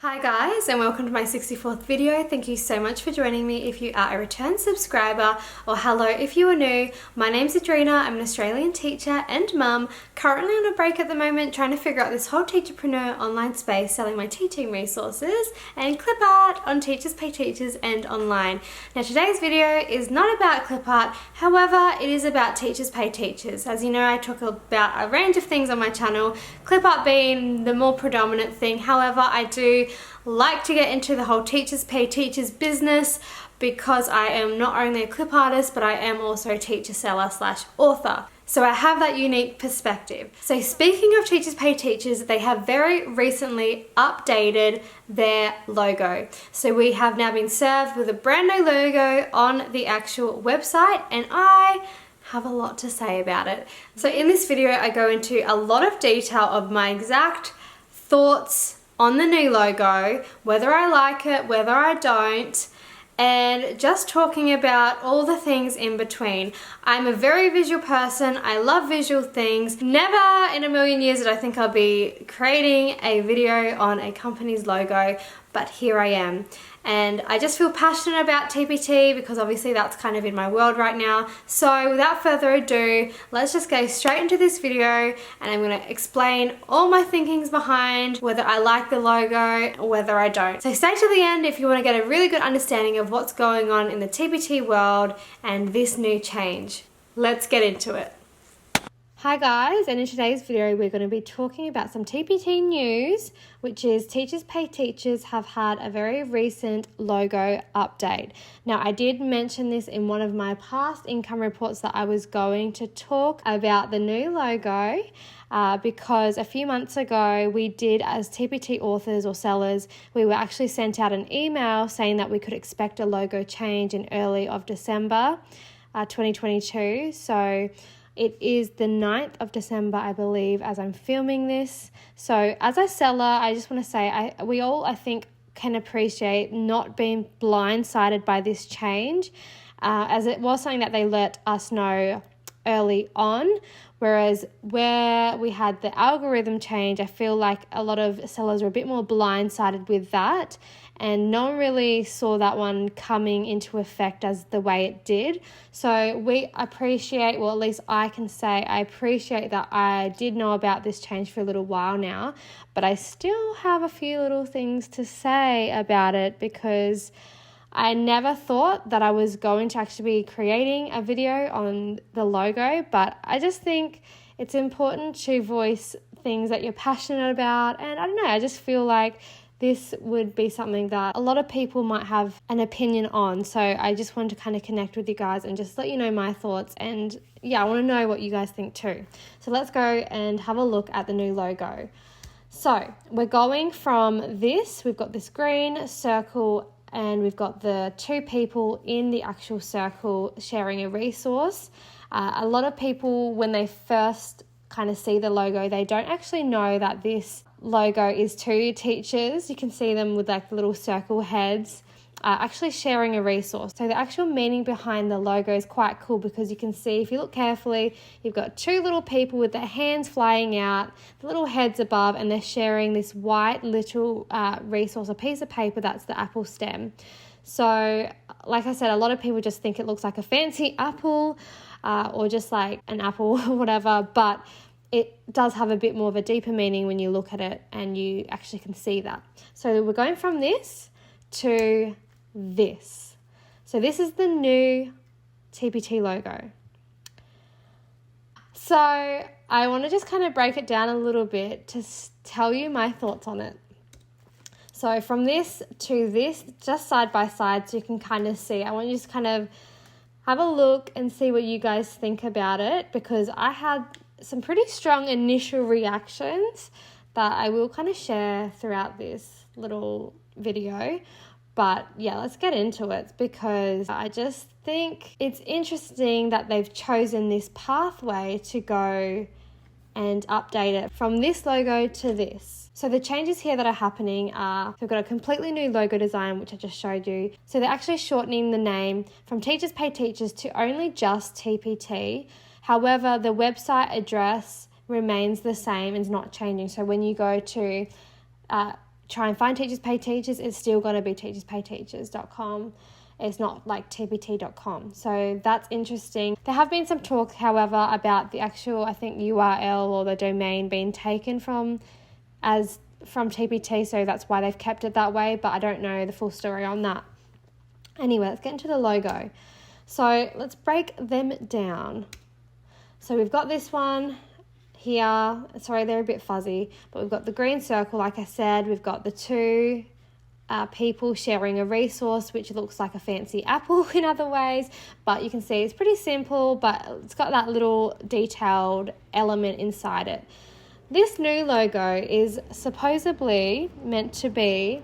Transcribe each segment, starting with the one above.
Hi guys, and welcome to my 64th video. Thank you so much for joining me if you are a return subscriber, or hello if you are new. My name's Adrina, I'm an Australian teacher and mum, currently on a break at the moment trying to figure out this whole teacherpreneur online space, selling my teaching resources and clip art on Teachers Pay Teachers and online. Now today's video is not about clip art, however it is about Teachers Pay Teachers. As you know, I talk about a range of things on my channel, clip art being the more predominant thing. However, I do like to get into the whole Teachers Pay Teachers business because I am not only a clip artist, but I am also a teacher seller / author. So I have that unique perspective. So speaking of Teachers Pay Teachers, they have very recently updated their logo. So we have now been served with a brand new logo on the actual website, and I have a lot to say about it. So in this video, I go into a lot of detail of my exact thoughts on the new logo, whether I like it, whether I don't, and just talking about all the things in between. I'm a very visual person. I love visual things. Never in a million years did I think I'll be creating a video on a company's logo, but here I am. And I just feel passionate about TPT because obviously that's kind of in my world right now. So without further ado, let's just go straight into this video, and I'm going to explain all my thinkings behind whether I like the logo or whether I don't. So stay to the end if you want to get a really good understanding of what's going on in the TPT world and this new change. Let's get into it. Hi guys, and in today's video we're going to be talking about some TPT news, which is Teachers Pay Teachers have had a very recent logo update. Now I did mention this in one of my past income reports that I was going to talk about the new logo because a few months ago we did, as TPT authors or sellers, we were actually sent out an email saying that we could expect a logo change in early of December 2022. So it is the 9th of December, I believe, as I'm filming this. So as a seller, I just want to say we all, I think, can appreciate not being blindsided by this change, as it was something that they let us know early on. Whereas where we had the algorithm change, I feel like a lot of sellers were a bit more blindsided with that, and no one really saw that one coming into effect as the way it did. So we appreciate, well, at least I can say I appreciate that I did know about this change for a little while now, but I still have a few little things to say about it because I never thought that I was going to actually be creating a video on the logo, but I just think it's important to voice things that you're passionate about. And I don't know, I just feel like this would be something that a lot of people might have an opinion on. So I just wanted to kind of connect with you guys and just let you know my thoughts. And yeah, I want to know what you guys think too. So let's go and have a look at the new logo. So we're going from this, we've got this green circle, and we've got the two people in the actual circle sharing a resource. A lot of people, when they first kind of see the logo, they don't actually know that this logo is two teachers. You can see them with like little circle heads actually sharing a resource. So the actual meaning behind the logo is quite cool because you can see, if you look carefully, you've got two little people with their hands flying out, the little heads above, and they're sharing this white little resource, a piece of paper that's the apple stem. So like I said, a lot of people just think it looks like a fancy apple or just like an apple or whatever, but it does have a bit more of a deeper meaning when you look at it and you actually can see that. So we're going from this to this. So this is the new TPT logo. So I want to just kind of break it down a little bit to tell you my thoughts on it. So from this to this, just side by side, so you can kind of see. I want you to just kind of have a look and see what you guys think about it, because I had some pretty strong initial reactions that I will kind of share throughout this little video. But yeah, let's get into it, because I just think it's interesting that they've chosen this pathway to go and update it from this logo to this. So the changes here that are happening are, we've got a completely new logo design, which I just showed you. So they're actually shortening the name from Teachers Pay Teachers to only just TPT. However, the website address remains the same and is not changing. So when you go to try and find Teachers Pay Teachers, it's still going to be teacherspayteachers.com. It's not like tpt.com. So that's interesting. There have been some talk, however, about the actual, I think, URL or the domain being taken from TPT, so that's why they've kept it that way, but I don't know the full story on that. Anyway, let's get into the logo. So let's break them down. So we've got this one here. Sorry, they're a bit fuzzy, but we've got the green circle, like I said. We've got the two people sharing a resource, which looks like a fancy apple in other ways, but you can see it's pretty simple, but it's got that little detailed element inside it. This new logo is supposedly meant to be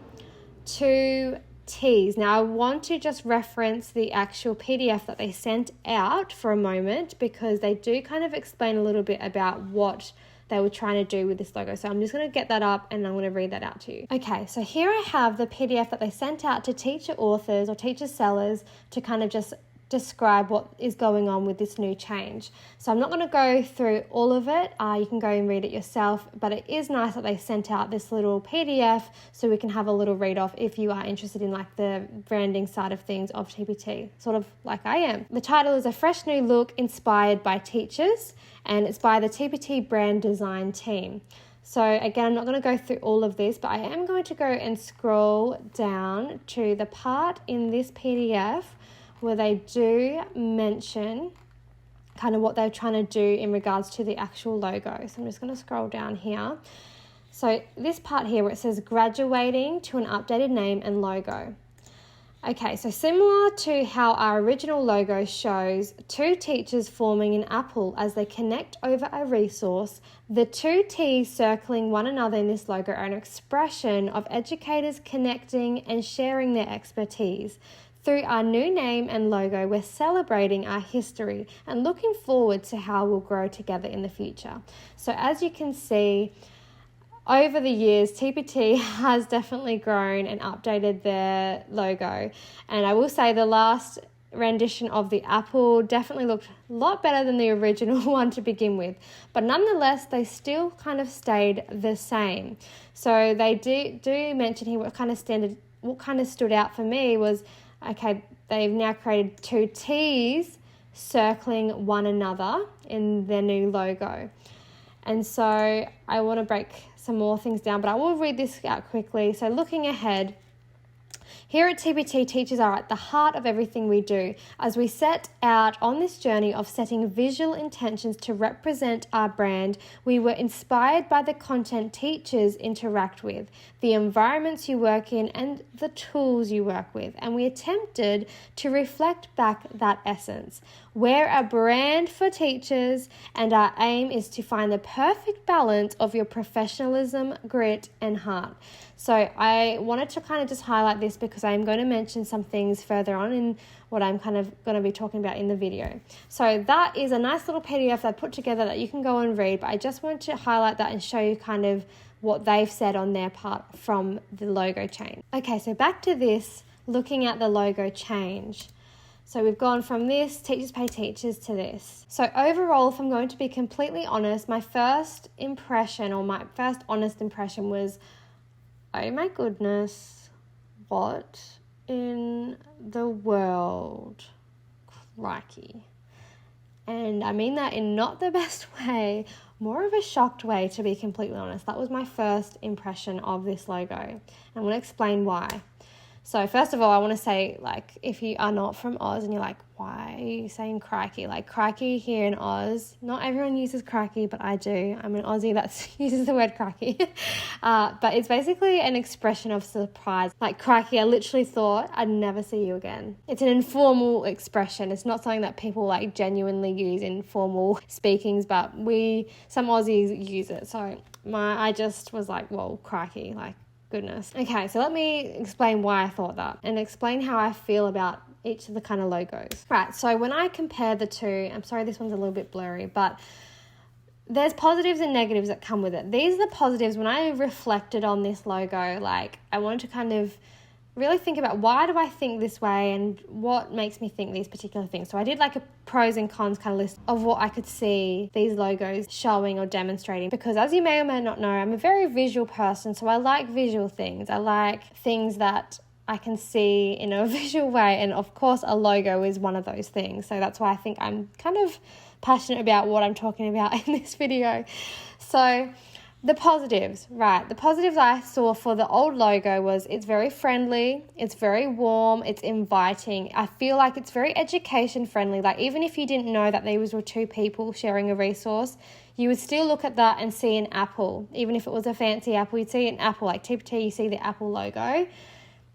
2 T's. Now I want to just reference the actual PDF that they sent out for a moment, because they do kind of explain a little bit about what they were trying to do with this logo. So I'm just going to get that up and I'm going to read that out to you. Okay, so here I have the PDF that they sent out to teacher authors or teacher sellers to kind of just describe what is going on with this new change. So I'm not going to go through all of it. You can go and read it yourself, but it is nice that they sent out this little PDF so we can have a little read off if you are interested in like the branding side of things of TPT, sort of like I am. The title is A Fresh New Look Inspired by Teachers, and it's by the TPT brand design team. So again, I'm not going to go through all of this, but I am going to go and scroll down to the part in this PDF where they do mention kind of what they're trying to do in regards to the actual logo. So I'm just going to scroll down here. So this part here where it says graduating to an updated name and logo. Okay, so similar to how our original logo shows 2 teachers forming an apple as they connect over a resource, the 2 T's circling one another in this logo are an expression of educators connecting and sharing their expertise. Through our new name and logo, we're celebrating our history and looking forward to how we'll grow together in the future. So as you can see, over the years, TPT has definitely grown and updated their logo. And I will say the last rendition of the apple definitely looked a lot better than the original one to begin with. But nonetheless, they still kind of stayed the same. So they do mention here what kind of stood out for me was, okay, they've now created 2 T's circling one another in their new logo. And so I want to break some more things down, but I will read this out quickly. So looking ahead, here at TPT, teachers are at the heart of everything we do. As we set out on this journey of setting visual intentions to represent our brand, we were inspired by the content teachers interact with, the environments you work in, and the tools you work with. And we attempted to reflect back that essence. We're a brand for teachers, and our aim is to find the perfect balance of your professionalism, grit, and heart. So I wanted to kind of just highlight this because I'm going to mention some things further on in what I'm kind of going to be talking about in the video. So that is a nice little PDF I put together that you can go and read, but I just want to highlight that and show you kind of what they've said on their part from the logo change. Okay, so back to this, looking at the logo change. So we've gone from this, Teachers Pay Teachers, to this. So overall, if I'm going to be completely honest, my first honest impression was, oh my goodness, what in the world? Crikey. And I mean that in not the best way, more of a shocked way, to be completely honest. That was my first impression of this logo. And I want to explain why. So first of all, I want to say, like, if you are not from Oz and you're like, why are you saying crikey? Like, crikey here in Oz, not everyone uses crikey, but I do. I'm an Aussie that uses the word crikey. But it's basically an expression of surprise. Like, crikey, I literally thought I'd never see you again. It's an informal expression. It's not something that people like genuinely use in formal speakings, but some Aussies use it. So I just was like, whoa, crikey, like, goodness. Okay, so let me explain why I thought that and explain how I feel about each of the kind of logos. Right, so when I compare the two, I'm sorry this one's a little bit blurry, but there's positives and negatives that come with it. These are the positives. When I reflected on this logo, like, I wanted to kind of really think about, why do I think this way and what makes me think these particular things. So I did like a pros and cons kind of list of what I could see these logos showing or demonstrating, because as you may or may not know, I'm a very visual person. So I like visual things. I like things that I can see in a visual way, and of course a logo is one of those things. So that's why I think I'm kind of passionate about what I'm talking about in this video. So the positives, right? The positives I saw for the old logo was it's very friendly, it's very warm, it's inviting. I feel like it's very education friendly. Like even if you didn't know that these were two people sharing a resource, you would still look at that and see an apple. Even if it was a fancy apple, you'd see an apple. Like TPT, you see the apple logo.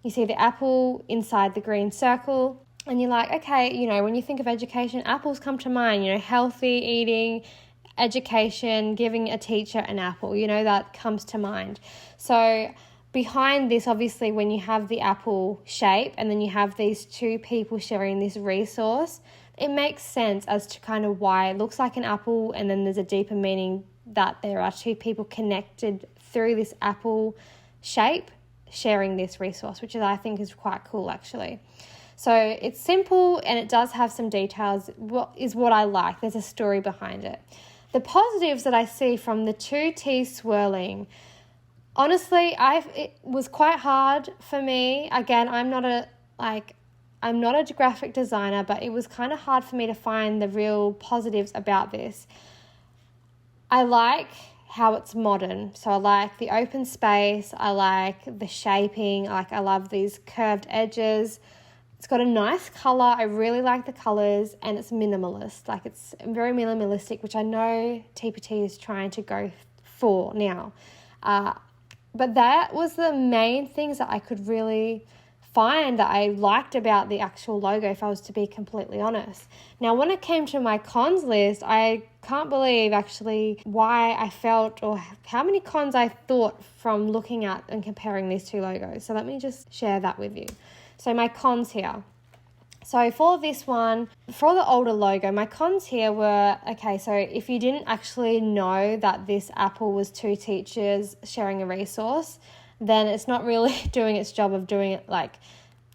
You see the apple inside the green circle. And you're like, okay, you know, when you think of education, apples come to mind, you know, healthy eating, education, giving a teacher an apple, you know, that comes to mind. So behind this, obviously, when you have the apple shape and then you have these two people sharing this resource, it makes sense as to kind of why it looks like an apple, and then there's a deeper meaning that there are two people connected through this apple shape sharing this resource, which I think is quite cool actually. So it's simple and it does have some details, what I like. There's a story behind it. The positives that I see from the two T's swirling, honestly, it was quite hard for me. Again, I'm not a graphic designer, but it was kind of hard for me to find the real positives about this. I like how it's modern. So I like the open space. I like the shaping. I love these curved edges. It's got a nice color. I really like the colors, and it's minimalist. Like it's very minimalistic, which I know TPT is trying to go for now. But that was the main things that I could really find that I liked about the actual logo, if I was to be completely honest. Now, when it came to my cons list, I can't believe actually why I felt, or how many cons I thought from looking at and comparing these two logos. So let me just share that with you. So my cons here. So for this one, for the older logo, my cons here were, okay, so if you didn't actually know that this apple was two teachers sharing a resource, then it's not really doing its job of doing it. Like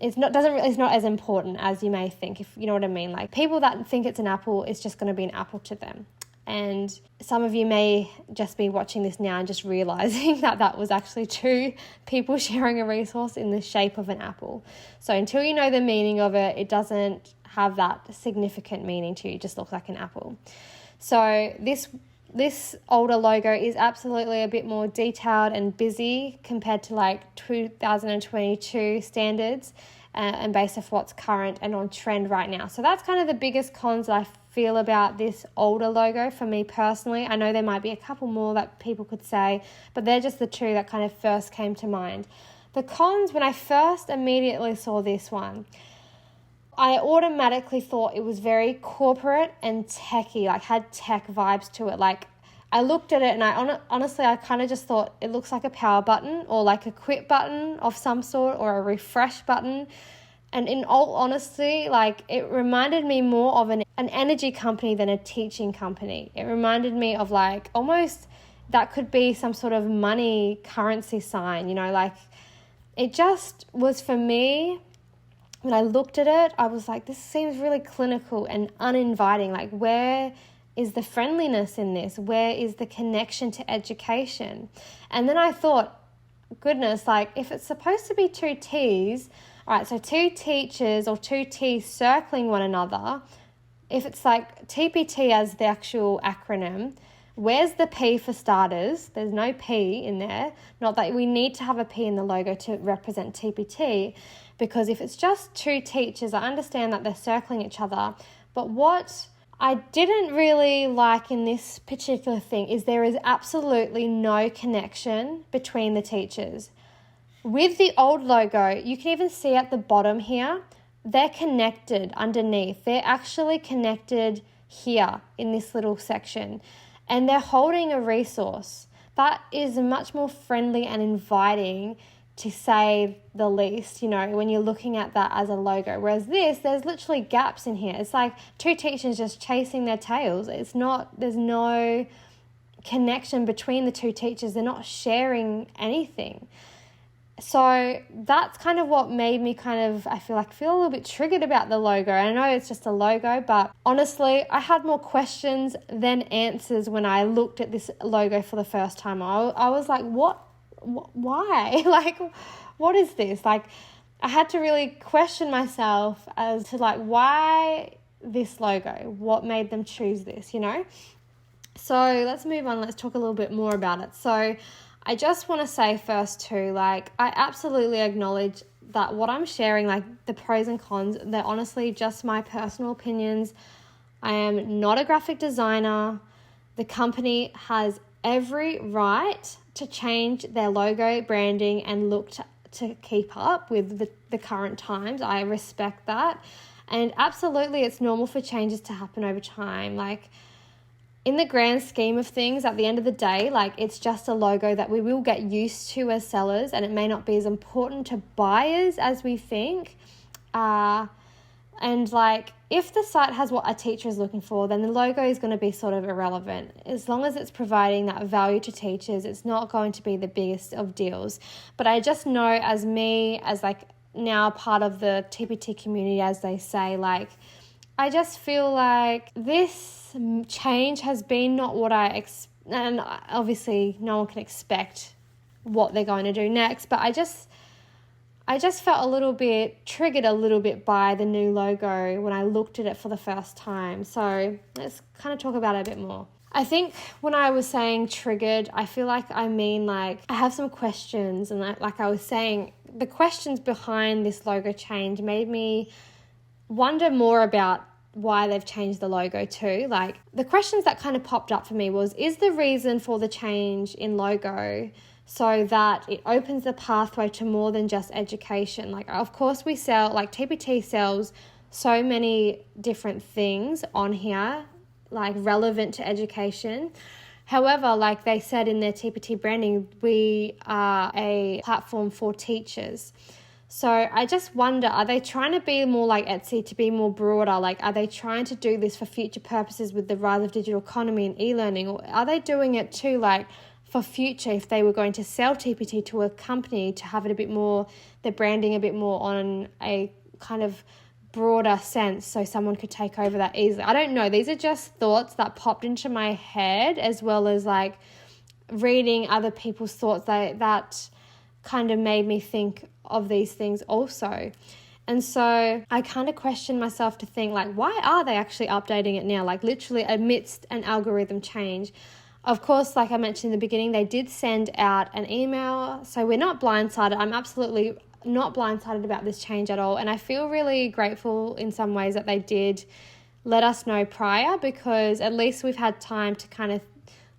it's not as important as you may think, if you know what I mean. Like people that think it's an apple, it's just going to be an apple to them. And some of you may just be watching this now and just realizing that was actually two people sharing a resource in the shape of an apple. So until you know the meaning of it, it doesn't have that significant meaning to you. It just looks like an apple. So this older logo is absolutely a bit more detailed and busy compared to like 2022 standards and based off what's current and on trend right now. So that's kind of the biggest cons that I feel about this older logo for me personally. I know there might be a couple more that people could say, but they're just the two that kind of first came to mind. The cons, when I first immediately saw this one, I automatically thought it was very corporate and techy, like had tech vibes to it. Like I looked at it and honestly, I kind of just thought it looks like a power button or like a quit button of some sort or a refresh button. And in all honesty, like it reminded me more of an energy company than a teaching company. It reminded me of like almost that could be some sort of money currency sign, you know, like it just was for me. When I looked at it, I was like, this seems really clinical and uninviting. Like, where is the friendliness in this? Where is the connection to education? And then I thought, goodness, like if it's supposed to be two T's, all right, so two teachers or two T's circling one another, if it's like TPT as the actual acronym, where's the P for starters? There's no P in there. Not that we need to have a P in the logo to represent TPT, because if it's just two teachers, I understand that they're circling each other. But what I didn't really like in this particular thing is there is absolutely no connection between the teachers. With the old logo, you can even see at the bottom here, they're connected underneath. They're actually connected here in this little section, and they're holding a resource. That is much more friendly and inviting, to say the least, you know, when you're looking at that as a logo. Whereas this, there's literally gaps in here. It's like two teachers just chasing their tails. There's no connection between the two teachers. They're not sharing anything. So that's kind of what made me I feel a little bit triggered about the logo. I know it's just a logo, but honestly, I had more questions than answers when I looked at this logo for the first time. I was like, why? Like, what is this? Like, I had to really question myself as to like, why this logo? What made them choose this, you know? So let's move on. Let's talk a little bit more about it. So I just want to say first too, like, I absolutely acknowledge that what I'm sharing, like the pros and cons, they're honestly just my personal opinions. I am not a graphic designer. The company has every right to change their logo, branding, and look to keep up with the current times. I respect that. And absolutely, it's normal for changes to happen over time. Like, in the grand scheme of things, at the end of the day, like, it's just a logo that we will get used to as sellers, and it may not be as important to buyers as we think. And like, if the site has what a teacher is looking for, then the logo is going to be sort of irrelevant. As long as it's providing that value to teachers, it's not going to be the biggest of deals. But I just know, as like now part of the TPT community, as they say, like, I just feel like this change has been not what and obviously no one can expect what they're going to do next, but I just felt a little bit triggered by the new logo when I looked at it for the first time. So let's kind of talk about it a bit more. I think when I was saying triggered, I feel like I mean, like, I have some questions, and like I was saying, the questions behind this logo change made me wonder more about why they've changed the logo too. Like, the questions that kind of popped up for me was, is the reason for the change in logo so that it opens the pathway to more than just education? Like, of course we sell, like, TPT sells so many different things on here, like, relevant to education. However, like they said in their TPT branding, we are a platform for teachers. So I just wonder, are they trying to be more like Etsy, to be more broader? Like, are they trying to do this for future purposes with the rise of digital economy and e-learning? Or are they doing it too, like, for future, if they were going to sell TPT to a company, to have it a bit more, their branding a bit more on a kind of broader sense, so someone could take over that easily? I don't know. These are just thoughts that popped into my head, as well as like reading other people's thoughts that kind of made me think of these things also. And so I kind of questioned myself to think, like, why are they actually updating it now? Like, literally amidst an algorithm change. Of course, like I mentioned in the beginning, they did send out an email, so we're not blindsided. I'm absolutely not blindsided about this change at all, and I feel really grateful in some ways that they did let us know prior, because at least we've had time to kind of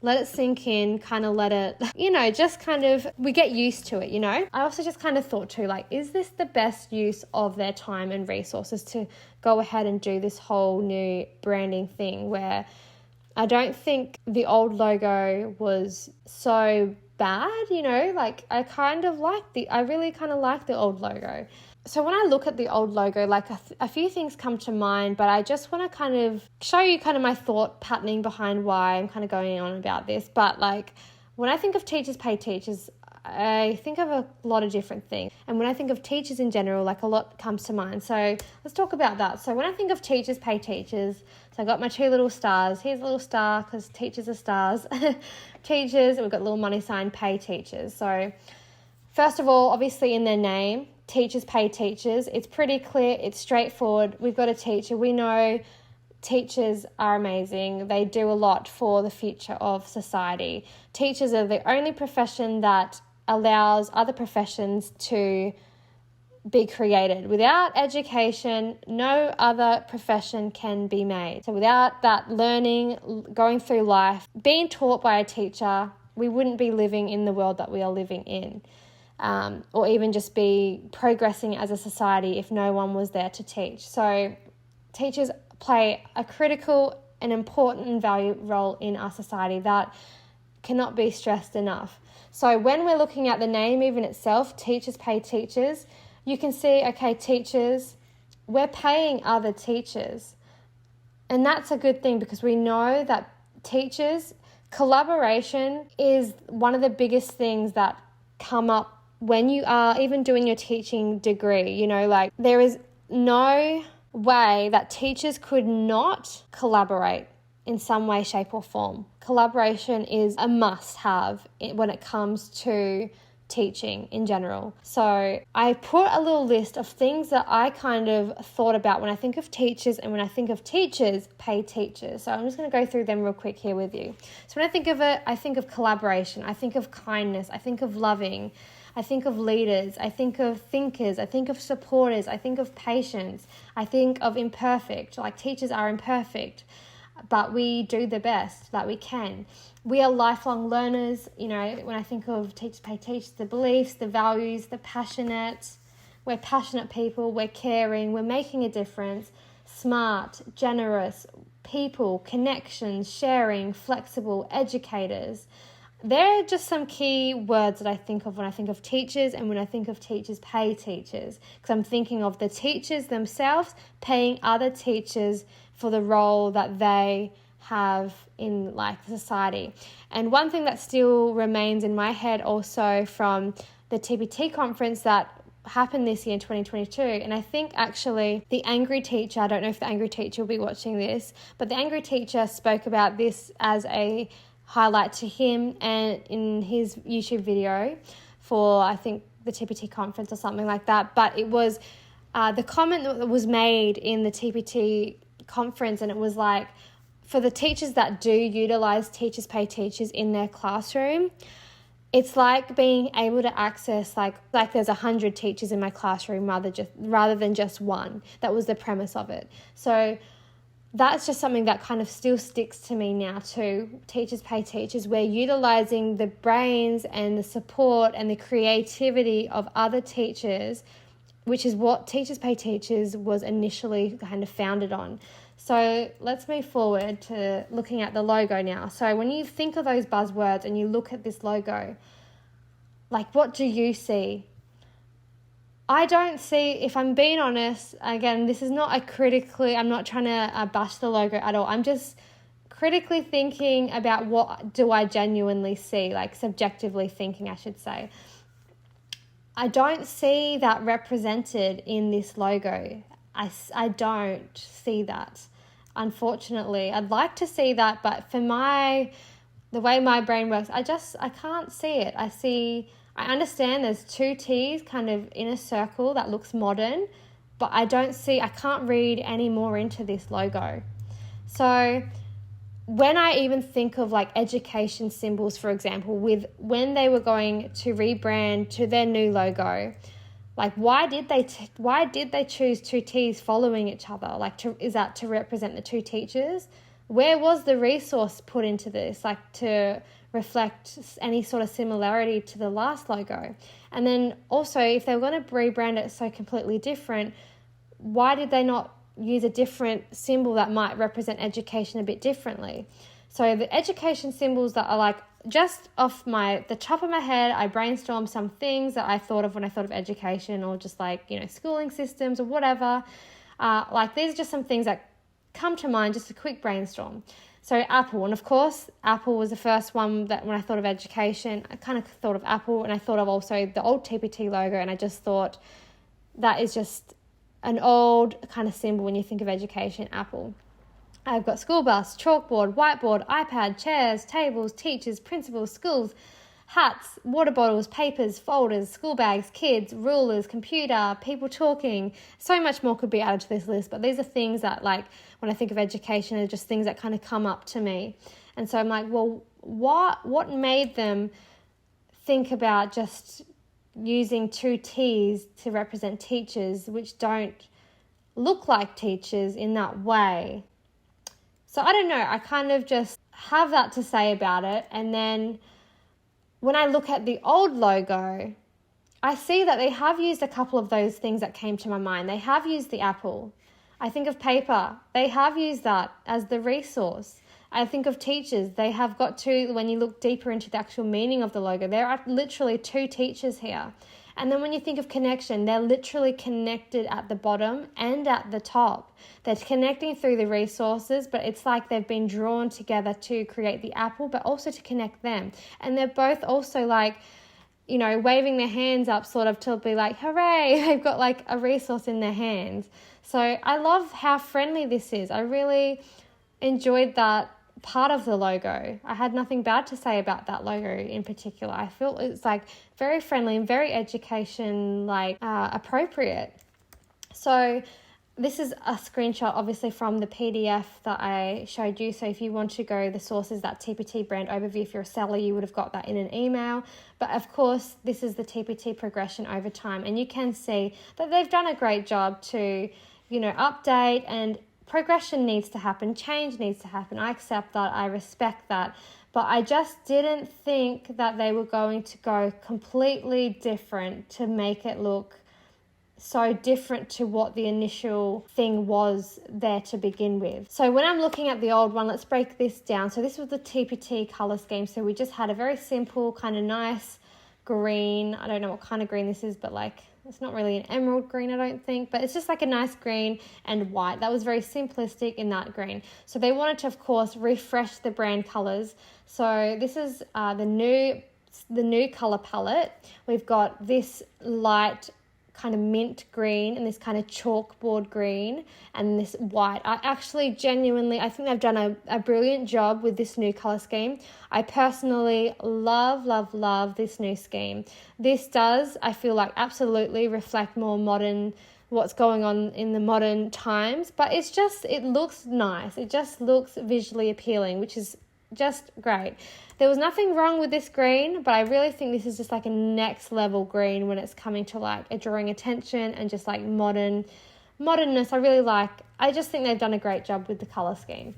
let it sink in, kind of let it, you know, just kind of, we get used to it, you know. I also just kind of thought too, like, is this the best use of their time and resources to go ahead and do this whole new branding thing, where I don't think the old logo was so bad, you know. Like, I really kind of like the old logo. So when I look at the old logo, like, a few things come to mind, but I just want to kind of show you kind of my thought patterning behind why I'm kind of going on about this. But like, when I think of Teachers Pay Teachers, I think of a lot of different things. And when I think of teachers in general, like, a lot comes to mind. So let's talk about that. So when I think of Teachers Pay Teachers, so I got my two little stars. Here's a little star because teachers are stars. Teachers, we've got a little money sign, pay teachers. So first of all, obviously in their name, Teachers Pay Teachers. It's pretty clear, it's straightforward. We've got a teacher. We know teachers are amazing. They do a lot for the future of society. Teachers are the only profession that allows other professions to be created. Without education, no other profession can be made. So without that learning, going through life, being taught by a teacher, we wouldn't be living in the world that we are living in. Or even just be progressing as a society if no one was there to teach. So teachers play a critical and important and valuable role in our society that cannot be stressed enough. So when we're looking at the name even itself, Teachers Pay Teachers, you can see, okay, teachers, we're paying other teachers. And that's a good thing, because we know that teachers, collaboration is one of the biggest things that come up when you are even doing your teaching degree, you know, like there is no way that teachers could not collaborate in some way, shape or form. Collaboration is a must-have when it comes to teaching in general. So I put a little list of things that I kind of thought about when I think of teachers, and when I think of teachers, pay teachers. So I'm just going to go through them real quick here with you. So when I think of it, I think of collaboration, I think of kindness, I think of loving, I think of leaders, I think of thinkers, I think of supporters, I think of patience, I think of imperfect. Like teachers are imperfect, but we do the best that we can. We are lifelong learners. You know, when I think of teachers pay teachers, the beliefs, the values, the passionate. We're passionate people, we're caring, we're making a difference, smart, generous, people, connections, sharing, flexible, educators. There are just some key words that I think of when I think of teachers, and when I think of teachers pay teachers, because I'm thinking of the teachers themselves paying other teachers for the role that they have in like society. And one thing that still remains in my head also from the TPT conference that happened this year in 2022, and I think actually the angry teacher, I don't know if the angry teacher will be watching this, but the angry teacher spoke about this as a highlight to him and in his YouTube video for, I think, the TPT conference or something like that. But it was the comment that was made in the TPT conference, and it was like, for the teachers that do utilize teachers pay teachers in their classroom, it's like being able to access like there's 100 teachers in my classroom rather than just one. That was the premise of it. So that's just something that kind of still sticks to me now too. Teachers pay teachers. We're utilizing the brains and the support and the creativity of other teachers, which is what Teachers Pay Teachers was initially kind of founded on. So let's move forward to looking at the logo now. So when you think of those buzzwords and you look at this logo, like what do you see? I don't see, if I'm being honest, again, this is not I'm not trying to bash the logo at all. I'm just critically thinking about what do I genuinely see, like subjectively thinking, I should say. I don't see that represented in this logo. I don't see that, unfortunately. I'd like to see that, but for the way my brain works, I can't see it. I understand there's two T's kind of in a circle that looks modern, but I can't read any more into this logo. So when I even think of like education symbols, for example, when they were going to rebrand to their new logo, like why did they choose two T's following each other? Like is that to represent the two teachers? Where was the resource put into this, like to reflect any sort of similarity to the last logo? And then also, if they were going to rebrand it so completely different, why did they not use a different symbol that might represent education a bit differently? So the education symbols that are like, just off the top of my head, I brainstormed some things that I thought of when I thought of education, or just like, you know, schooling systems or whatever. Like these are just some things that come to mind, just a quick brainstorm. So Apple, and of course Apple was the first one that when I thought of education, I kind of thought of Apple, and I thought of also the old TPT logo, and I just thought that is just an old kind of symbol when you think of education, Apple. I've got school bus, chalkboard, whiteboard, iPad, chairs, tables, teachers, principals, schools, hats, water bottles, papers, folders, school bags, kids, rulers, computer, people talking. So much more could be added to this list, but these are things that, like, when I think of education, are just things that kind of come up to me. And so I'm like, well, what made them think about just using two T's to represent teachers, which don't look like teachers in that way? So I don't know, I kind of just have that to say about it. And then when I look at the old logo, I see that they have used a couple of those things that came to my mind. They have used the apple. I think of paper. They have used that as the resource. I think of teachers. They have got to, when you look deeper into the actual meaning of the logo, there are literally two teachers here. And then when you think of connection, they're literally connected at the bottom and at the top. They're connecting through the resources, but it's like they've been drawn together to create the apple, but also to connect them. And they're both also like, waving their hands up sort of to be like, hooray, they've got like a resource in their hands. So I love how friendly this is. I really enjoyed that part of the logo. I had nothing bad to say about that logo in particular. I feel it's like very friendly and very education appropriate. So this is a screenshot obviously from the PDF that I showed you. So if you want to go the sources, that TPT brand overview, if you're a seller, you would have got that in an email. But of course, this is the TPT progression over time. And you can see that they've done a great job to, update, and progression needs to happen. Change needs to happen. I accept that. I respect that. But I just didn't think that they were going to go completely different to make it look so different to what the initial thing was there to begin with. So when I'm looking at the old one, let's break this down. So this was the TPT color scheme. So we just had a very simple kind of nice green. I don't know what kind of green this is, but it's not really an emerald green, I don't think, but it's just like a nice green and white. That was very simplistic in that green. So they wanted to, of course, refresh the brand colors. So this is the new color palette. We've got this light kind of mint green and this kind of chalkboard green and this white. I actually genuinely, I think they've done a brilliant job with this new color scheme. I personally love this new scheme. This does, I feel like, absolutely reflect more modern, what's going on in the modern times, but it looks nice. It just looks visually appealing, which is just great. There was nothing wrong with this green, but I really think this is just like a next level green when it's coming to drawing attention and just like modernness. I just think they've done a great job with the color scheme.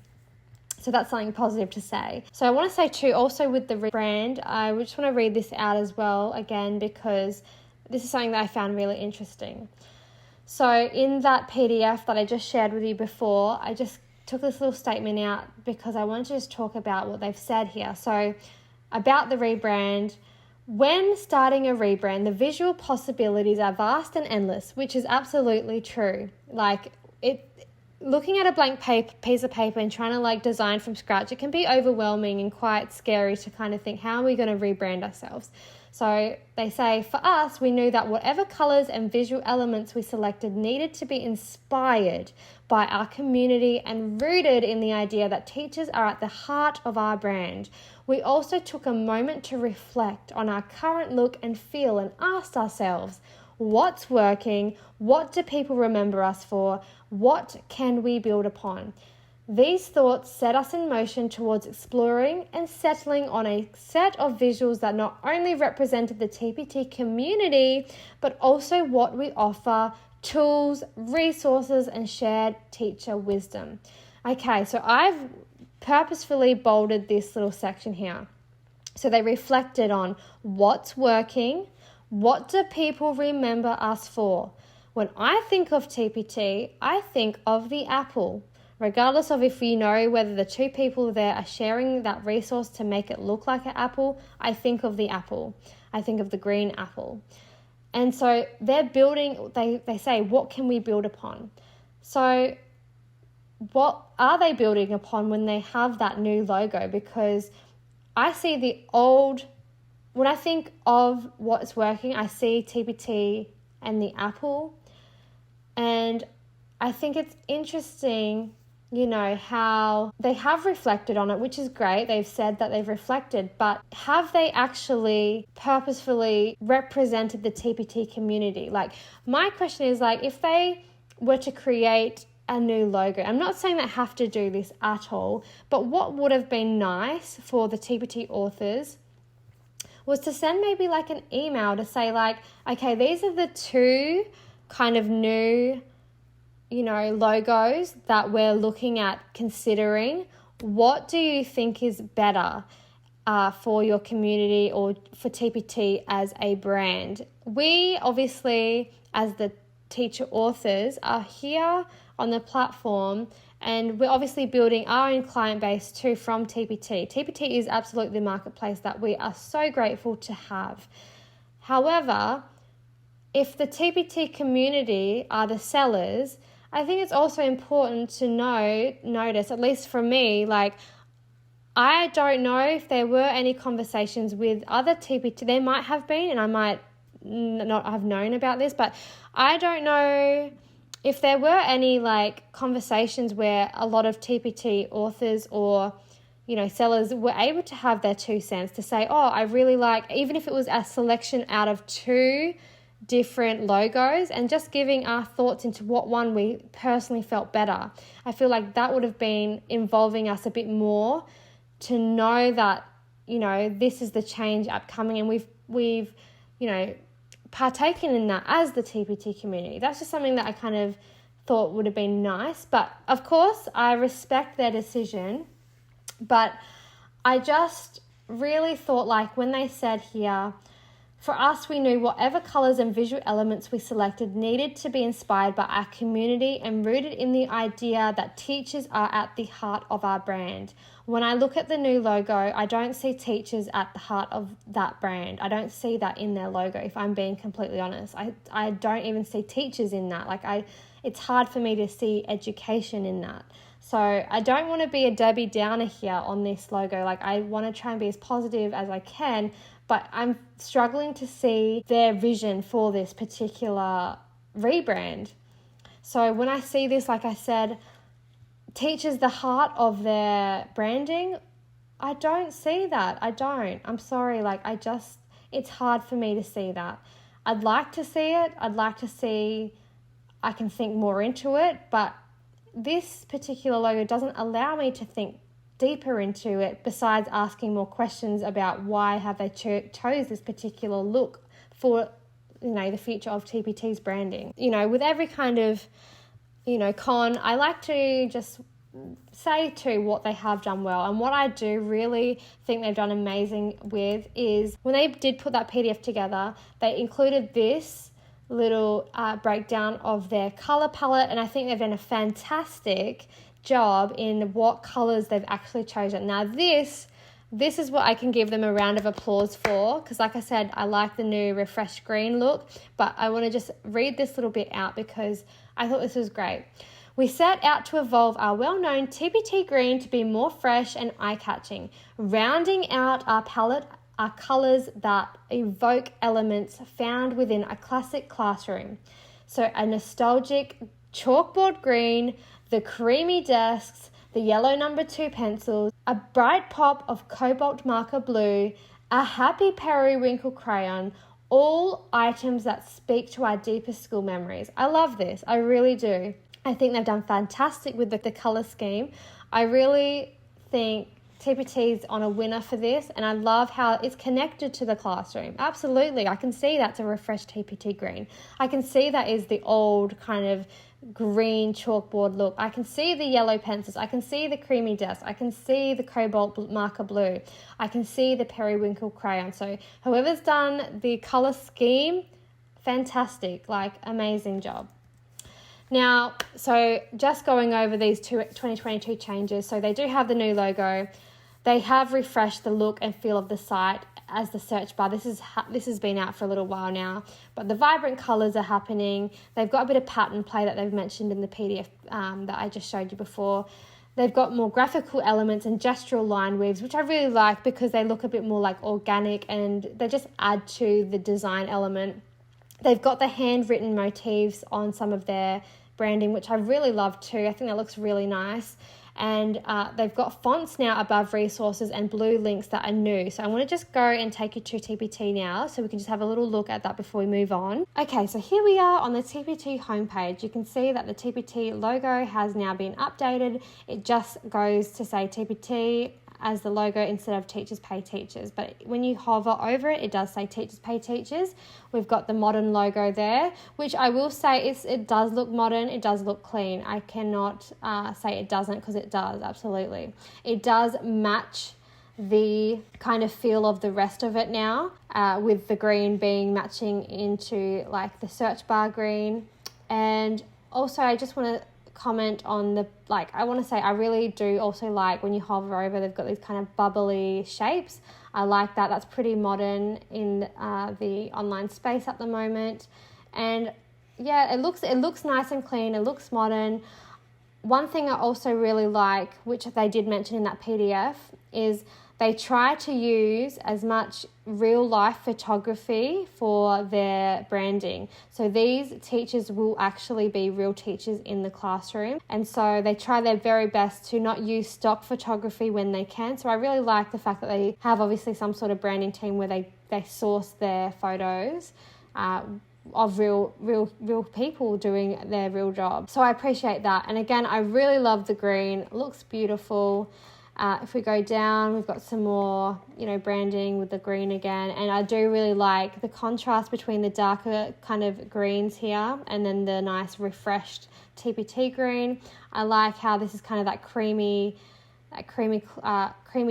So that's something positive to say. So I want to say too, also with the brand, I just want to read this out as well again, because this is something that I found really interesting. So in that PDF that I just shared with you before, I just took this little statement out because I wanted to just talk about what they've said here. So about the rebrand, when starting a rebrand, the visual possibilities are vast and endless, which is absolutely true. Looking at a blank piece of paper and trying to design from scratch, it can be overwhelming and quite scary to kind of think, how are we going to rebrand ourselves? So they say, for us, we knew that whatever colors and visual elements we selected needed to be inspired by our community and rooted in the idea that teachers are at the heart of our brand. We also took a moment to reflect on our current look and feel and asked ourselves, what's working? What do people remember us for? What can we build upon? These thoughts set us in motion towards exploring and settling on a set of visuals that not only represented the TPT community, but also what we offer, tools, resources, and shared teacher wisdom. Okay, so I've purposefully bolded this little section here. So they reflected on what's working, what do people remember us for? When I think of TPT, I think of the apple. Regardless of if you know whether the two people there are sharing that resource to make it look like an apple, I think of the apple. I think of the green apple. And so they're building, they say, what can we build upon? So what are they building upon when they have that new logo? Because I see when I think of what's working, I see TPT and the apple. And I think it's interesting, how they have reflected on it, which is great. They've said that they've reflected, but have they actually purposefully represented the TPT community? My question is, if they were to create a new logo, I'm not saying they have to do this at all, but what would have been nice for the TPT authors was to send maybe an email to say okay, these are the two kind of new logos that we're looking at considering. What do you think is better for your community or for TPT as a brand? We obviously, as the teacher authors, are here on the platform, and we're obviously building our own client base too from TPT. TPT is absolutely the marketplace that we are so grateful to have. However, if the TPT community are the sellers, I think it's also important to notice, at least for me, I don't know if there were any conversations with other TPT. There might have been, and I might not have known about this, but I don't know if there were any like conversations where a lot of TPT authors or, you know, sellers were able to have their 2 cents to say, oh, I really like, even if it was a selection out of 2 different logos, and just giving our thoughts into what one we personally felt better. I feel like that would have been involving us a bit more to know that, you know, this is the change upcoming, and we've you know, partaken in that as the TPT community. That's just something that I kind of thought would have been nice. But of course, I respect their decision. But I just really thought, like, when they said here, for us, we knew whatever colours and visual elements we selected needed to be inspired by our community and rooted in the idea that teachers are at the heart of our brand. When I look at the new logo, I don't see teachers at the heart of that brand. I don't see that in their logo, if I'm being completely honest. I don't even see teachers in that. It's hard for me to see education in that. So I don't want to be a Debbie Downer here on this logo. Like, I want to try and be as positive as I can, but I'm struggling to see their vision for this particular rebrand. So when I see this, like I said, teachers the heart of their branding, I don't see that. I don't. I'm sorry. It's hard for me to see that. I'd like to see it. I'd like to see, I can think more into it, but this particular logo doesn't allow me to think deeper into it, besides asking more questions about why have they chose this particular look for, you know, the future of TPT's branding. You know, with every kind of, you know, con, I like to just say to what they have done well, and what I do really think they've done amazing with is when they did put that PDF together, they included this little breakdown of their color palette, and I think they've done a fantastic job in what colors they've actually chosen. Now this is what I can give them a round of applause for, because like I said, I like the new refreshed green look, but I want to just read this little bit out because I thought this was great. We set out to evolve our well-known TPT green to be more fresh and eye-catching, rounding out our palette are colors that evoke elements found within a classic classroom. So a nostalgic chalkboard green, the creamy desks, the yellow number 2 pencils, a bright pop of cobalt marker blue, a happy periwinkle crayon, all items that speak to our deepest school memories. I love this. I really do. I think they've done fantastic with the colour scheme. I really think TPT's on a winner for this, and I love how it's connected to the classroom. Absolutely. I can see that's a refreshed TPT green. I can see that is the old kind of green chalkboard look. I can see the yellow pencils. I can see the creamy desk. I can see the cobalt marker blue. I can see the periwinkle crayon. So whoever's done the color scheme, fantastic, like amazing job. Now, so just going over these 2022 changes. So they do have the new logo. They have refreshed the look and feel of the site as the search bar. This has been out for a little while now, but the vibrant colours are happening. They've got a bit of pattern play that they've mentioned in the PDF that I just showed you before. They've got more graphical elements and gestural line weaves, which I really like because they look a bit more like organic and they just add to the design element. They've got the handwritten motifs on some of their branding, which I really love too. I think that looks really nice. And they've got fonts now above resources and blue links that are new. So I want to just go and take you to TPT now so we can just have a little look at that before we move on. Okay, so here we are on the TPT homepage. You can see that the TPT logo has now been updated. It just goes to say TPT as the logo instead of Teachers Pay Teachers. But when you hover over it, it does say Teachers Pay Teachers. We've got the modern logo there, which I will say it does look modern. It does look clean. I cannot say it doesn't, because it does, absolutely. It does match the kind of feel of the rest of it now, with the green being matching into like the search bar green. And also I just want to comment on I really do also like when you hover over, they've got these kind of bubbly shapes. I like that. That's pretty modern in the online space at the moment. And yeah, it looks nice and clean. It looks modern. one thing I also really like, which they did mention in that PDF, is they try to use as much real life photography for their branding. So these teachers will actually be real teachers in the classroom. And so they try their very best to not use stock photography when they can. So I really like the fact that they have obviously some sort of branding team where they source their photos of real people doing their real job. So I appreciate that. And again, I really love the green. It looks beautiful. If we go down, we've got some more, branding with the green again. And I do really like the contrast between the darker kind of greens here and then the nice refreshed TPT green. I like how this is kind of that creamy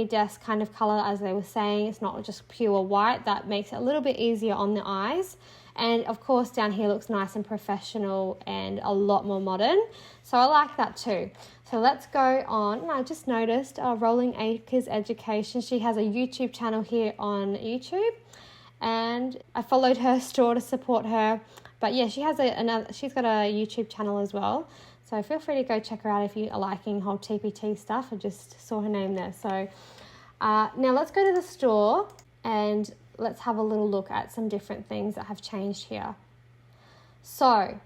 desk kind of color, as they were saying. It's not just pure white. That makes it a little bit easier on the eyes. And of course down here looks nice and professional and a lot more modern. So I like that too. So let's go on. I just noticed Rolling Acres Education. She has a YouTube channel here on YouTube. And I followed her store to support her. But yeah, she has she's got a YouTube channel as well. So feel free to go check her out if you are liking whole TPT stuff. I just saw her name there. So now let's go to the store and let's have a little look at some different things that have changed here. So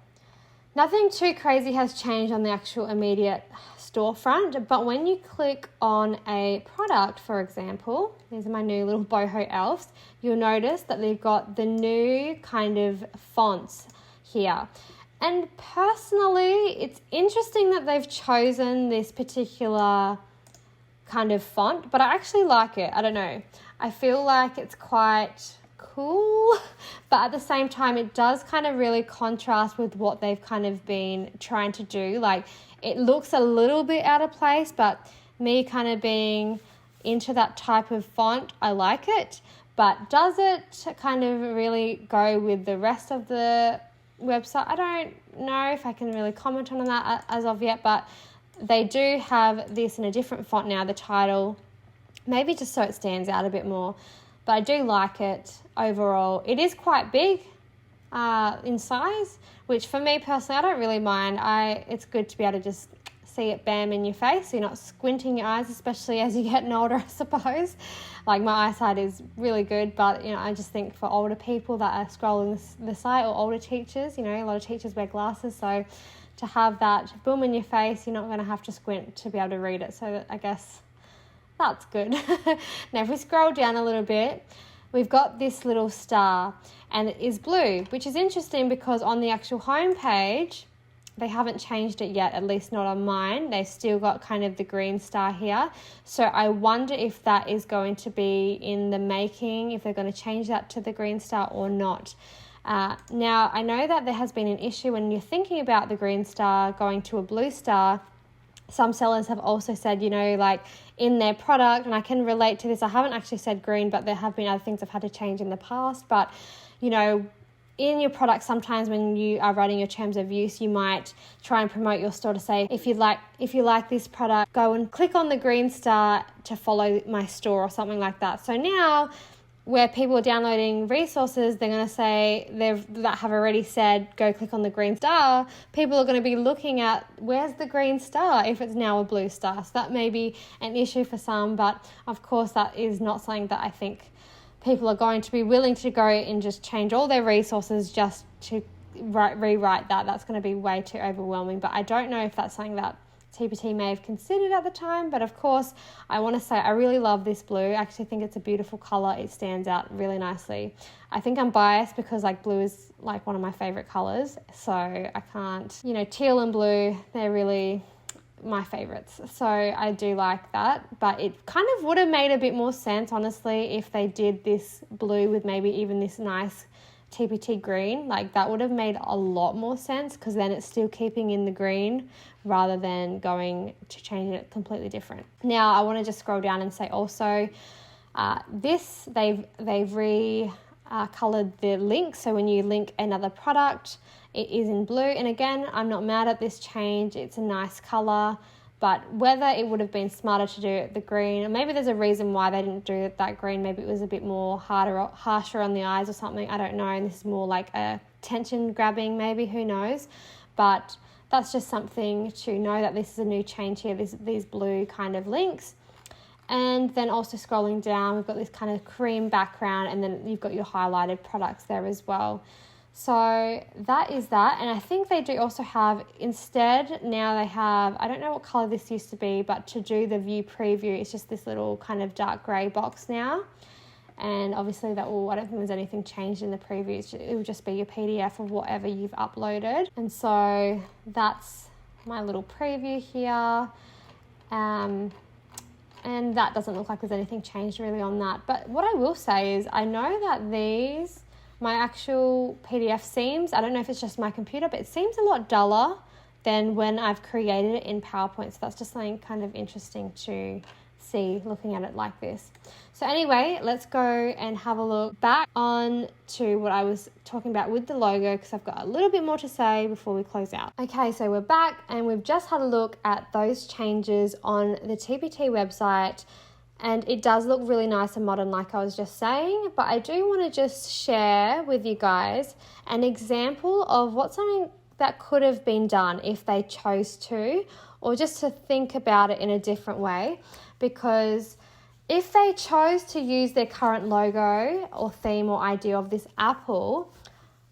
nothing too crazy has changed on the actual immediate storefront, but when you click on a product, for example, these are my new little boho elves, you'll notice that they've got the new kind of fonts here. And personally, it's interesting that they've chosen this particular kind of font, but I actually like it. I don't know. I feel like it's quite cool, but at the same time, it does kind of really contrast with what they've kind of been trying to do. Like, it looks a little bit out of place, but me kind of being into that type of font, I like it. But does it kind of really go with the rest of the website? I don't know if I can really comment on that as of yet, but they do have this in a different font now, the title, maybe just so it stands out a bit more. But I do like it overall. It is quite big in size, which for me personally, I don't really mind. It's good to be able to just see it bam in your face, so you're not squinting your eyes, especially as you're getting older, I suppose. Like, my eyesight is really good, but I just think for older people that are scrolling the site, or older teachers, a lot of teachers wear glasses, so to have that boom in your face, you're not going to have to squint to be able to read it. So I guess that's good. Now, if we scroll down a little bit, we've got this little star, and it is blue, which is interesting because on the actual homepage, they haven't changed it yet, at least not on mine. They've still got kind of the green star here. So I wonder if that is going to be in the making, if they're going to change that to the green star or not. Now, I know that there has been an issue when you're thinking about the green star going to a blue star. Some sellers have also said, like in their product, and I can relate to this. I haven't actually said green, but there have been other things I've had to change in the past. But, in your product, sometimes when you are writing your terms of use, you might try and promote your store to say, if you like this product, go and click on the green star to follow my store or something like that. So now, where people are downloading resources, they're going to say that have already said, go click on the green star. People are going to be looking at, where's the green star if it's now a blue star? So that may be an issue for some, but of course that is not something that I think people are going to be willing to go and just change all their resources just to rewrite that. That's going to be way too overwhelming. But I don't know if that's something that TPT may have considered at the time. But of course, I want to say I really love this blue. I actually think it's a beautiful color. It stands out really nicely. I think I'm biased because blue is like one of my favorite colors. So I can't, teal and blue, they're really my favorites. So I do like that, but it kind of would have made a bit more sense, honestly, if they did this blue with maybe even this nice TPT green. Like, that would have made a lot more sense, because then it's still keeping in the green rather than going to change it completely different. Now, I want to just scroll down and say also, they've colored the link. So when you link another product, it is in blue. And again, I'm not mad at this change. It's a nice color, but whether it would have been smarter to do it the green, or maybe there's a reason why they didn't do it that green. Maybe it was a bit more harsher on the eyes or something. I don't know. And this is more like a attention grabbing, maybe, who knows? But that's just something to know that this is a new change here, these blue kind of links. And then also scrolling down, we've got this kind of cream background, and then you've got your highlighted products there as well. So that is that. And I think they do also have, instead now they have, I don't know what color this used to be, but to do the view preview, it's just this little kind of dark gray box now. And obviously I don't think there's anything changed in the previews. It will just be your PDF of whatever you've uploaded. And so that's my little preview here. And that doesn't look like there's anything changed really on that. But what I will say is I know that my actual PDF seems, I don't know if it's just my computer, but it seems a lot duller than when I've created it in PowerPoint. So that's just something kind of interesting to see looking at it like this. So anyway, let's go and have a look back on to what I was talking about with the logo, because I've got a little bit more to say before we close out. Okay, so we're back and we've just had a look at those changes on the TPT website, and it does look really nice and modern like I was just saying, but I do want to just share with you guys an example of what's something that could have been done if they chose to, or just to think about it in a different way. Because if they chose to use their current logo or theme or idea of this apple,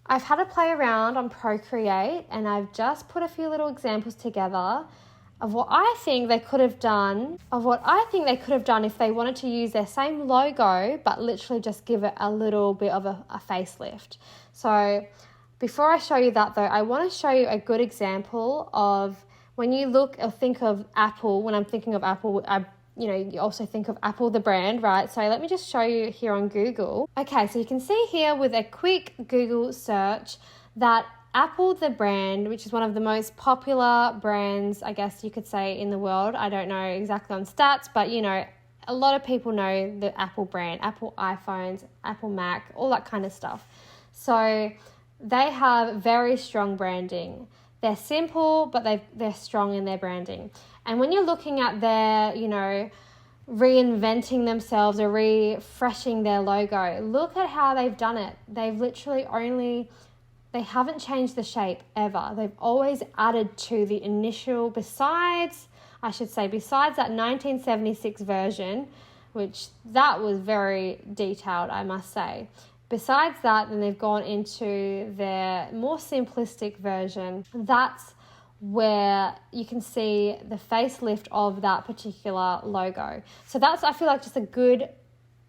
I've had to play around on Procreate, and I've just put a few little examples together of what I think they could have done, if they wanted to use their same logo, but literally just give it a little bit of a facelift. So before I show you that though, I want to show you a good example of when you look or think of Apple. When I'm thinking of Apple, you also think of Apple, the brand, right? So let me just show you here on Google. Okay, so you can see here with a quick Google search that Apple, the brand, which is one of the most popular brands, I guess you could say, in the world. I don't know exactly on stats, but a lot of people know the Apple brand, Apple iPhones, Apple Mac, all that kind of stuff. So they have very strong branding. They're simple, but they're strong in their branding. And when you're looking at their, reinventing themselves or refreshing their logo, look at how they've done it. They've literally they haven't changed the shape ever. They've always added to the initial, besides that 1976 version, which that was very detailed, I must say. Besides that, then they've gone into their more simplistic version. That's where you can see the facelift of that particular logo. So that's, I feel like, just a good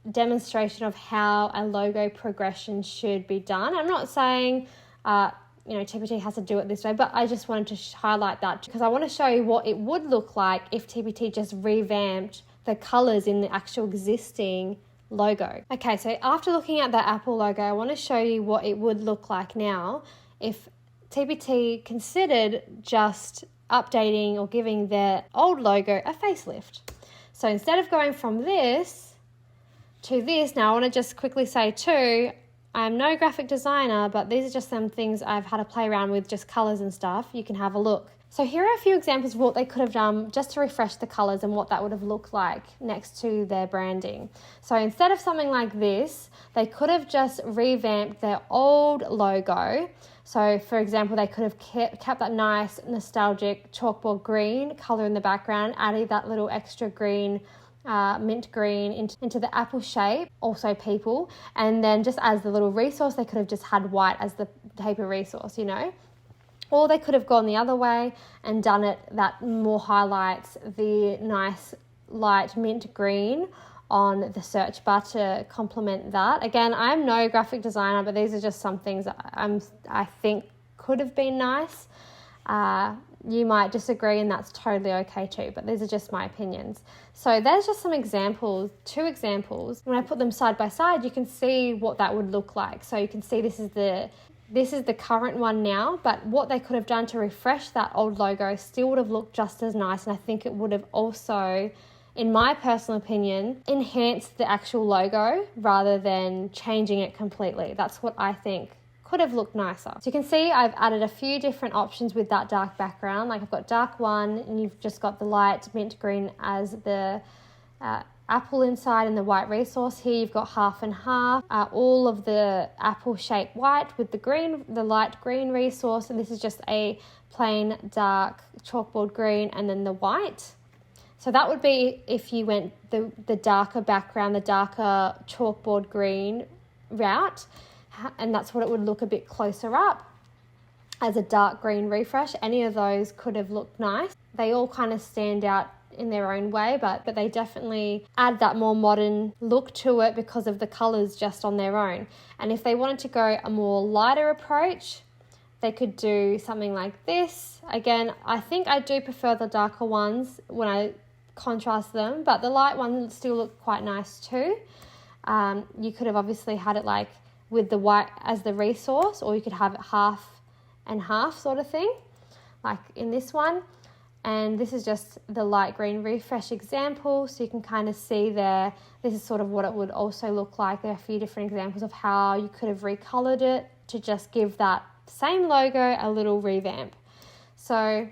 demonstration of how a logo progression should be done. I'm not saying, TPT has to do it this way, but I just wanted to highlight that because I want to show you what it would look like if TPT just revamped the colors in the actual existing logo. Okay, so after looking at that Apple logo, I want to show you what it would look like now if TPT considered just updating or giving their old logo a facelift. So instead of going from this to this, now I want to just quickly say too, I'm no graphic designer, but these are just some things I've had to play around with, just colors and stuff. You can have a look. So here are a few examples of what they could have done just to refresh the colors and what that would have looked like next to their branding. So instead of something like this, they could have just revamped their old logo. So for example, they could have kept that nice nostalgic chalkboard green color in the background, added that little extra green, mint green into the apple shape, also people, and then just as the little resource, they could have just had white as the paper resource, Or they could have gone the other way and done it that more highlights the nice light mint green on the search bar to complement that. Again, I'm no graphic designer, but these are just some things that I think could have been nice. You might disagree, and that's totally okay too, but these are just my opinions. So there's just some examples, 2 examples. When I put them side by side, you can see what that would look like. So you can see this is the current one now, but what they could have done to refresh that old logo still would have looked just as nice, and I think it would have also, in my personal opinion, enhanced the actual logo rather than changing it completely. That's what I think could have looked nicer. So you can see I've added a few different options with that dark background. Like I've got dark one, and you've just got the light mint green as the apple inside and the white resource. Here you've got half and half, all of the apple shaped white with the light green resource, and this is just a plain dark chalkboard green and then the white. So that would be if you went the darker background, the darker chalkboard green route, and that's what it would look a bit closer up as a dark green refresh. Any of those could have looked nice. They all kind of stand out in their own way, but they definitely add that more modern look to it because of the colors just on their own. And if they wanted to go a more lighter approach, they could do something like this. Again, I think I do prefer the darker ones when I contrast them, but the light ones still look quite nice too. You could have obviously had it like with the white as the resource, or you could have it half and half sort of thing, like in this one. And this is just the light green refresh example, so you can kind of see there, this is sort of what it would also look like. There are a few different examples of how you could have recolored it to just give that same logo a little revamp. So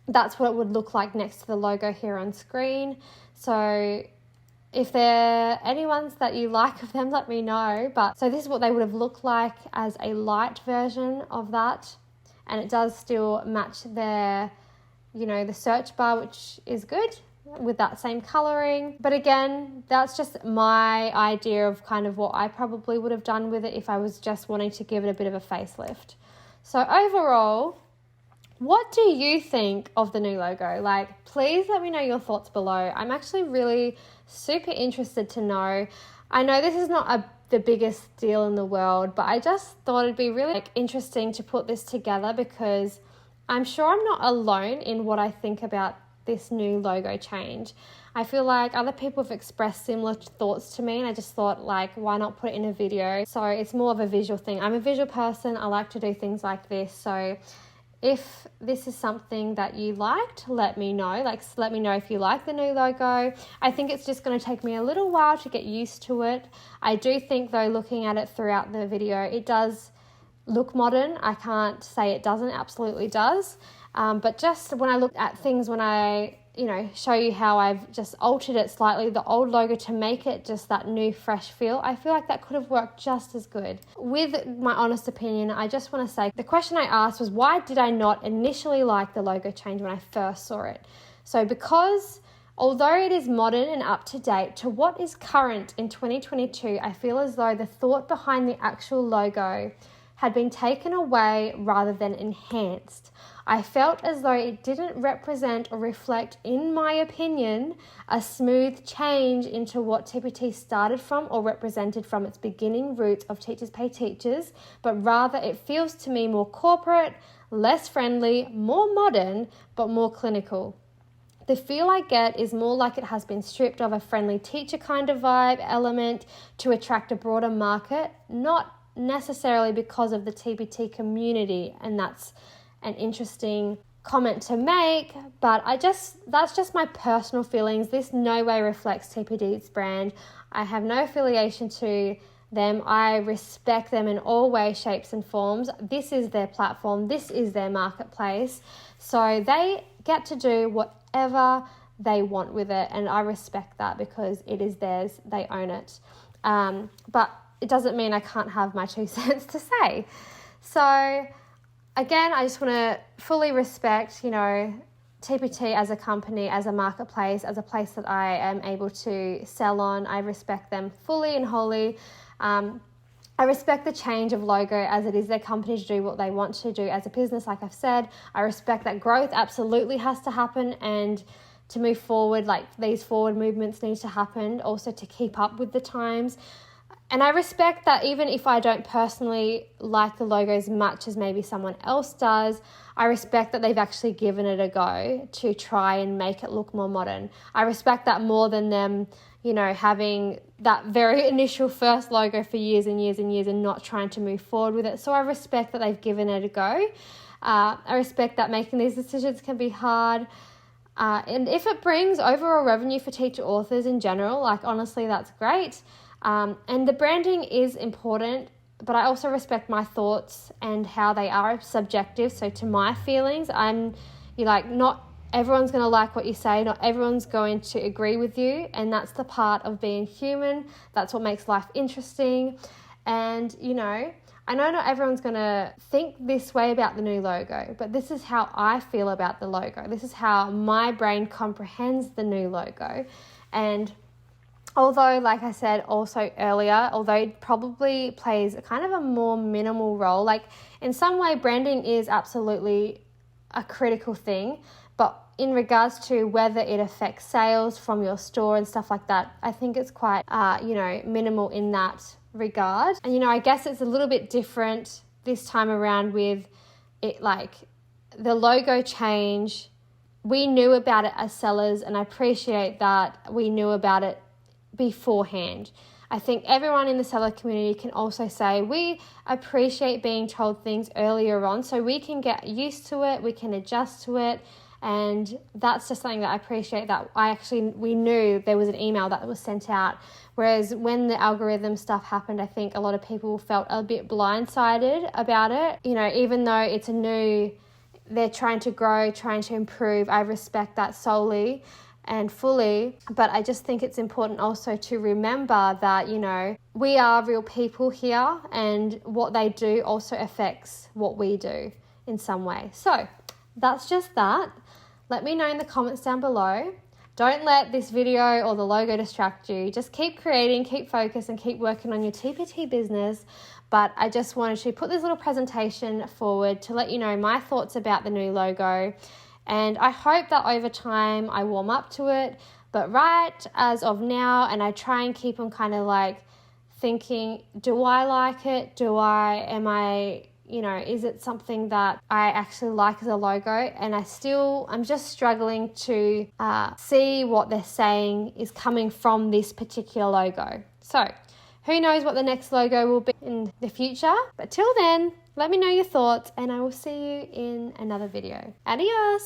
that's what it would look like next to the logo here on screen. So if there are any ones that you like of them, let me know. But so this is what they would have looked like as a light version of that. And it does still match their, the search bar, which is good with that same coloring. But again, that's just my idea of kind of what I probably would have done with it if I was just wanting to give it a bit of a facelift. So overall, what do you think of the new logo? Like, please let me know your thoughts below. I'm actually really super interested to know. I know this is not the biggest deal in the world, but I just thought it'd be really interesting to put this together because I'm sure I'm not alone in what I think about this new logo change. I feel like other people have expressed similar thoughts to me, and I just thought, like, why not put it in a video? So it's more of a visual thing. I'm a visual person. I like to do things like this. So if this is something that you liked, let me know. Let me know if you like the new logo. I think it's just going to take me a little while to get used to it. I do think, though, looking at it throughout the video, it does look modern. I can't say it doesn't, absolutely does. But just when I look at things, when I show you how I've just altered it slightly, the old logo, to make it just that new fresh feel, I feel like that could have worked just as good. With my honest opinion, I just want to say the question I asked was, why did I not initially like the logo change when I first saw it? So because although it is modern and up to date to what is current in 2022, I feel as though the thought behind the actual logo had been taken away rather than enhanced. I felt as though it didn't represent or reflect, in my opinion, a smooth change into what TPT started from or represented from its beginning roots of Teachers Pay Teachers, but rather it feels to me more corporate, less friendly, more modern, but more clinical. The feel I get is more like it has been stripped of a friendly teacher kind of vibe element to attract a broader market, not necessarily because of the TPT community, and that's an interesting comment to make, but that's just my personal feelings. This no way reflects TPT's brand. I have no affiliation to them. I respect them in all ways, shapes and forms. This is their platform. This is their marketplace. So they get to do whatever they want with it, and I respect that because it is theirs. They own it. But it doesn't mean I can't have my 2 cents to say. So again, I just want to fully respect, TPT as a company, as a marketplace, as a place that I am able to sell on. I respect them fully and wholly. I respect the change of logo, as it is their company to do what they want to do as a business, like I've said. I respect that growth absolutely has to happen, and to move forward, like these forward movements need to happen also to keep up with the times. And I respect that even if I don't personally like the logo as much as maybe someone else does, I respect that they've actually given it a go to try and make it look more modern. I respect that more than them, having that very initial first logo for years and years and years and not trying to move forward with it. So I respect that they've given it a go. I respect that making these decisions can be hard. And if it brings overall revenue for teacher authors in general, honestly, that's great. And the branding is important, but I also respect my thoughts and how they are subjective. So to my feelings, I'm not everyone's going to like what you say. Not everyone's going to agree with you. And that's the part of being human. That's what makes life interesting. And, you know, I know not everyone's going to think this way about the new logo, but this is how I feel about the logo. This is how my brain comprehends the new logo. And although, like I said also earlier, although it probably plays kind of a more minimal role, like in some way branding is absolutely a critical thing, but in regards to whether it affects sales from your store and stuff like that, I think it's quite, minimal in that regard. And, you know, I guess it's a little bit different this time around with it, like the logo change. We knew about it as sellers, and I appreciate that we knew about it beforehand. I think everyone in the seller community can also say we appreciate being told things earlier on so we can get used to it, we can adjust to it. And that's just something that I appreciate, that we knew there was an email that was sent out. Whereas when the algorithm stuff happened, I think a lot of people felt a bit blindsided about it. You know, even though it's they're trying to grow, trying to improve, I respect that solely and fully. But I just think it's important also to remember that, you know, we are real people here, and what they do also affects what we do in some way. So that's just that. Let me know in the comments down below. Don't let this video or the logo distract you. Just keep creating, keep focused, and keep working on your TPT business. But I just wanted to put this little presentation forward to let you know my thoughts about the new logo. And I hope that over time I warm up to it. But right as of now, and I try and keep on kind of like thinking, do I like it? Is it something that I actually like as a logo? And I'm just struggling to see what they're saying is coming from this particular logo. So who knows what the next logo will be in the future? But till then, let me know your thoughts, and I will see you in another video. Adios!